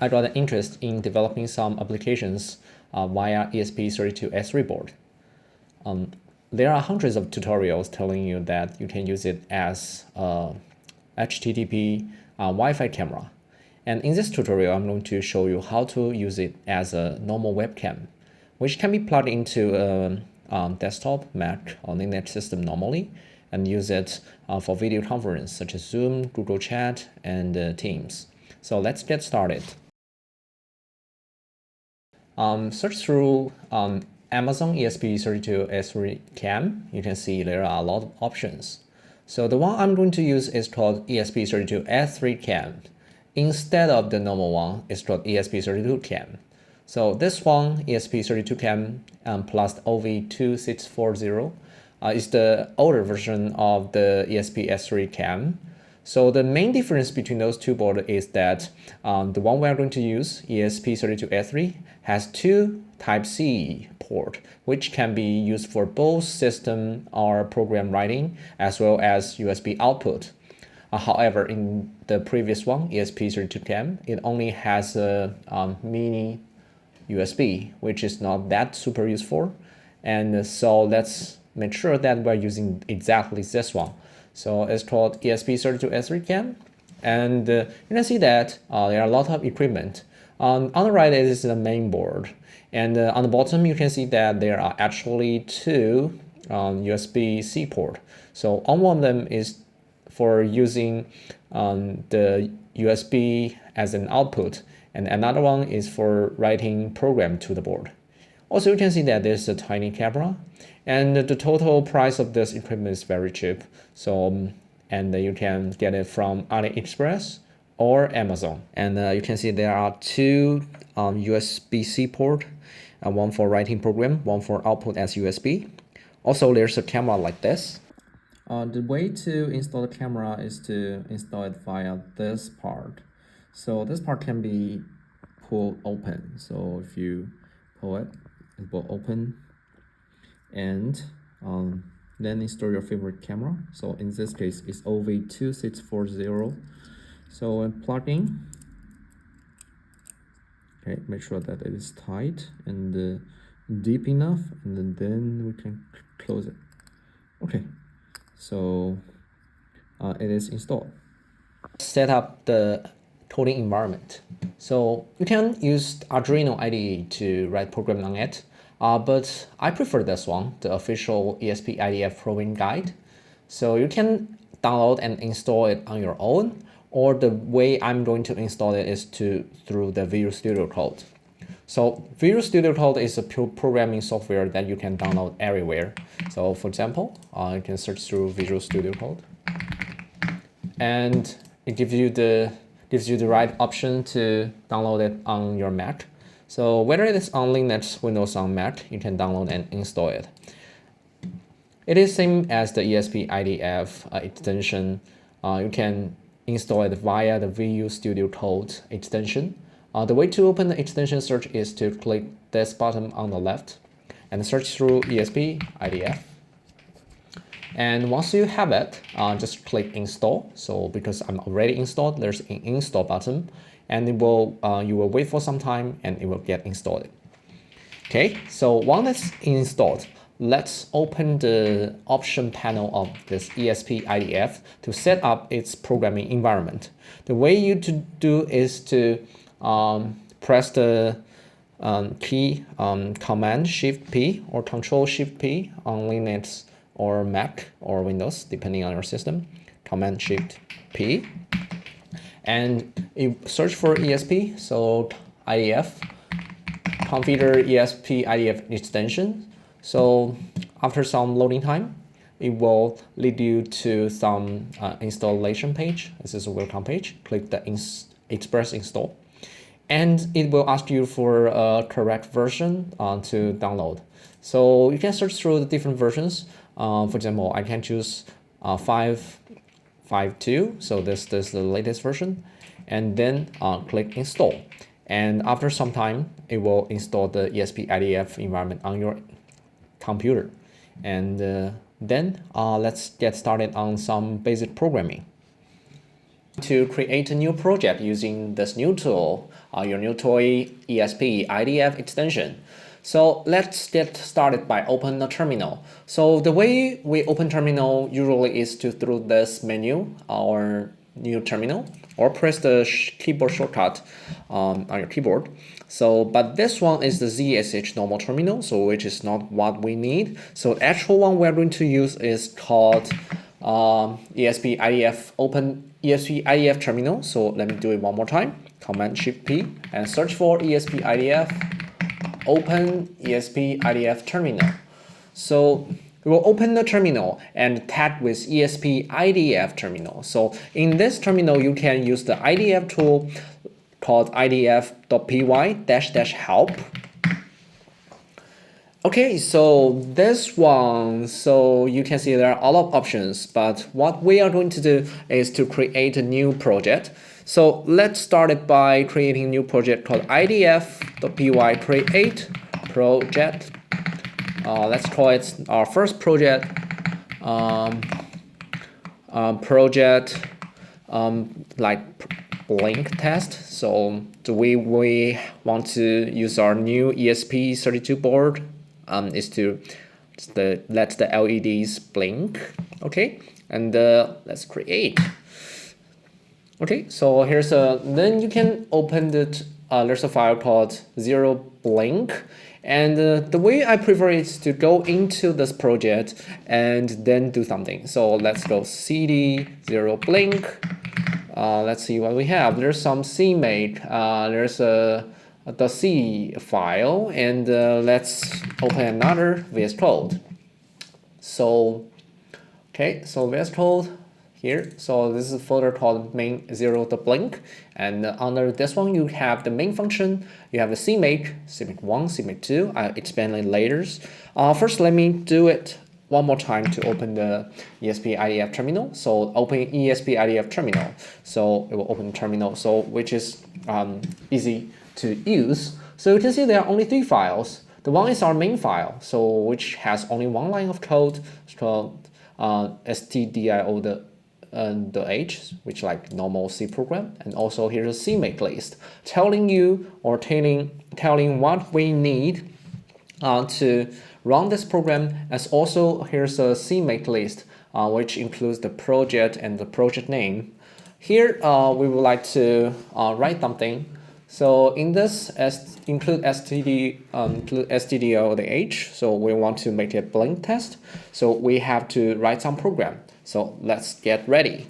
I got an interest in developing some applications via ESP32-S3 board. There are hundreds of tutorials telling you that you can use it as a HTTP Wi-Fi camera. And in this tutorial, I'm going to show you how to use it as a normal webcam, which can be plugged into a desktop, Mac, or Linux system normally, and use it for video conference such as Zoom, Google Chat, and Teams. So let's get started. Search through Amazon ESP32-S3 CAM. You can see there are a lot of options. So the one I'm going to use is called ESP32-S3 CAM. Instead of the normal one, it's called ESP32 CAM. So this one, ESP32 CAM plus OV2640, is the older version of the ESP-S3 CAM. So the main difference between those two boards is that the one we are going to use, ESP32-S3, has two Type-C port, which can be used for both system or program writing as well as USB output. However, in the previous one, ESP32 CAM, it only has a mini USB, which is not that super useful. And so let's make sure that we're using exactly this one. So it's called ESP32-S3 CAM. And you can see that there are a lot of equipment. On the right is the main board. And on the bottom, you can see that there are actually two USB-C port. So one of them is for using the USB as an output, and another one is for writing program to the board. Also, you can see that there's a tiny camera, and the total price of this equipment is very cheap. So, and you can get it from AliExpress or Amazon. And you can see there are two USB-C port, one for writing program, one for output as USB. Also, there's a camera like this. The way to install the camera is to install it via this part. So this part can be pulled open. So if you pull it, it will open, and then install your favorite camera. So in this case, it's OV2640. So when plugging, okay, make sure that it is tight and deep enough, and then we can close it. Okay, so it is installed. Set up the coding environment. So you can use Arduino IDE to write program on it, but I prefer this one, the official ESP-IDF programming guide. So you can download and install it on your own, or the way I'm going to install it is through the Visual Studio Code. So Visual Studio Code is a pure programming software that you can download everywhere. So for example, you can search through Visual Studio Code, and it gives you the right option to download it on your Mac. So whether it is on Linux, Windows, on Mac, you can download and install it. It is same as the ESP-IDF extension. You can install it via the Visual Studio Code extension. The way to open the extension search is to click this button on the left and search through ESP-IDF. And once you have it, just click install. So because I'm already installed, there's an install button, and it will you will wait for some time and it will get installed. Okay, so once it's installed, let's open the option panel of this ESP-IDF to set up its programming environment. The way you to do is to press the key Command Shift P or Control Shift P on Linux or Mac or Windows, depending on your system. Command Shift P, and you search for ESP. So IDF, configure ESP-IDF extension. So after some loading time, it will lead you to some installation page. This is a welcome page. Click the Express install, and it will ask you for a correct version to download. So you can search through the different versions. For example, I can choose 5.5.2, so this is the latest version, and then click install. And after some time, it will install the ESP-IDF environment on your computer. And then let's get started on some basic programming. To create a new project using this new tool, your new toy ESP-IDF extension. So let's get started by open the terminal. So the way we open terminal usually is to through this menu, our new terminal, or press the keyboard shortcut on your keyboard. So, but this one is the ZSH normal terminal, so which is not what we need. So the actual one we're going to use is called ESP-IDF open ESP-IDF terminal. So let me do it one more time. Command-Shift-P and search for ESP-IDF open ESP-IDF terminal. So we will open the terminal and tag with ESP-IDF terminal. So in this terminal, you can use the IDF tool called idf.py-help. Okay, so this one, so you can see there are a lot of options, but what we are going to do is to create a new project. So let's start it by creating a new project called idf.py create project. Let's call it our first project, like blink test. So we want to use our new ESP32 board is to let the LEDs blink. Okay, and let's create. Okay, so here's then you can open it. There's a file called 0blink, and the way I prefer is to go into this project and then do something. So let's go cd 0blink. Let's see what we have. There's some CMake. There's the C file, and let's open another VS Code. So, okay, so VS Code here. So this is a folder called main 0blink, and under this one you have the main function. You have the CMake, CMake 1, CMake 2. I'll explain it later. First, let me do it one more time to open the ESP-IDF terminal. So open ESP-IDF terminal. So it will open terminal, so which is easy to use. So you can see there are only 3 files. The one is our main file, so which has only one line of code. It's called stdio.h, which like normal C program. And also here's a CMake list telling you or telling what we need to run this program. As also here's a CMake list which includes the project and the project name. Here we would like to write something. So in this include stdio.h. So we want to make a blink test. So we have to write some program. So let's get ready.